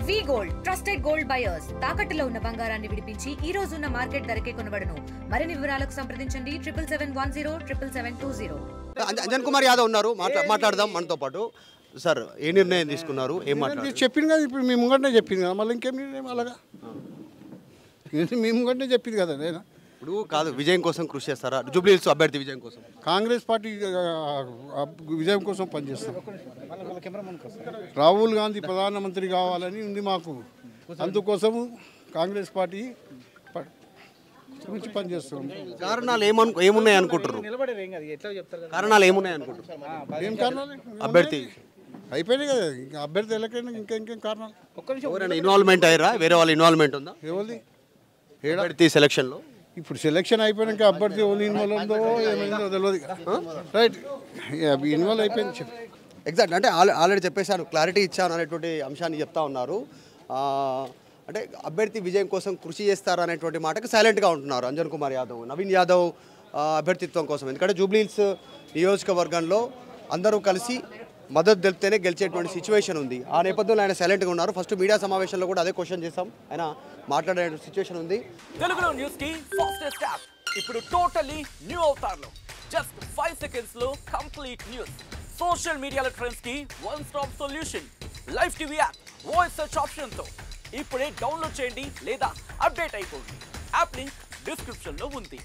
వి gold trusted gold buyers తాకట్టులో ఉన్న బంగారాన్ని విడిపించి ఈ రోజు ఉన్న మార్కెట్ ధరకే కొనబడును. మరిన్ని వివరాలకు సంప్రదించండి 77107720. అంజన్ కుమార్ యాదవ్ ఉన్నారు, మాట్లాడదాం మనతో పాటు. సార్, ఏ నిర్ణయం తీసుకున్నారు? ఏం మాట్లాడారు? చెప్పింది కదా, ఇప్పుడు మీ ముంగంటే చెప్పింది కదా, మళ్ళీ ఇంకేం నిర్ణయం అలాగా మీ ముంగంటే చెప్పింది కదా. నేను ఇప్పుడు కాదు, విజయం కోసం కృషి చేస్తారా? జూబ్లీహిల్స్ అభ్యర్థి విజయం కోసం కాంగ్రెస్ పార్టీ విజయం కోసం పనిచేస్తాం. రాహుల్ గాంధీ ప్రధానమంత్రి కావాలని ఉంది మాకు. అందుకోసము కాంగ్రెస్ పార్టీ గురించి పనిచేస్తాం. కారణాలు ఏమున్నాయి అనుకుంటారు? కారణాలు ఏమున్నాయి అనుకుంటారు? ఏం కారణాలు? అభ్యర్థి అయిపోయినాయి కదా, ఇంకా అభ్యర్థి ఎలకైనా ఇంకేం కారణాలు? ఎవరైనా ఇన్వాల్వ్మెంట్ అయ్యారా? వేరే వాళ్ళ ఇన్వాల్వ్మెంట్ ఉందా ఎవరిది? అభ్యర్థి సెలక్షన్లో? ఇప్పుడు సెలక్షన్ అయిపోయాక అభ్యర్థి ఇన్వాల్వ్ ఉందో ఏమైందో తెలియదు. రైట్, ఇన్వాల్వ్ అయిపోయింది. ఎగ్జాక్ట్, అంటే ఆల్రెడీ చెప్పేశాను, క్లారిటీ ఇచ్చాను అనేటువంటి అంశాన్ని చెప్తా ఉన్నారు. అంటే అభ్యర్థి విజయం కోసం కృషి చేస్తారు అనేటువంటి మాటకు సైలెంట్గా ఉంటున్నారు అంజన్ కుమార్ యాదవ్. నవీన్ యాదవ్ అభ్యర్థిత్వం కోసం, ఎందుకంటే జూబ్లీహిల్స్ నియోజకవర్గంలో అందరూ కలిసి మద్దతు తెలిపితేనే గెలిచేటువంటి సిచ్యువేషన్ ఉంది. ఆ నేపథ్యంలో ఆయన సైలెంట్గా ఉన్నారు. ఫస్ట్ మీడియా సమావేశంలో కూడా అదే క్వశ్చన్ చేశాం, ఆయన మాట్లాడే సిచ్యువేషన్ ఉంది. తెలుగులో న్యూస్ కి ఫాస్టెస్ట్ యాప్ ఇప్పుడు టోటలీ న్యూ అవతార్లో జస్ట్ 5 seconds లో కంప్లీట్ న్యూస్. సోషల్ మీడియాలో ట్రెండ్స్ కి one stop solution. Live TV app voice search option తో ఇప్పుడే డౌన్లోడ్ చేయండి లేదా అప్డేట్ అయిపోండి. యాప్ లింక్ డిస్క్రిప్షన్ లో ఉంది.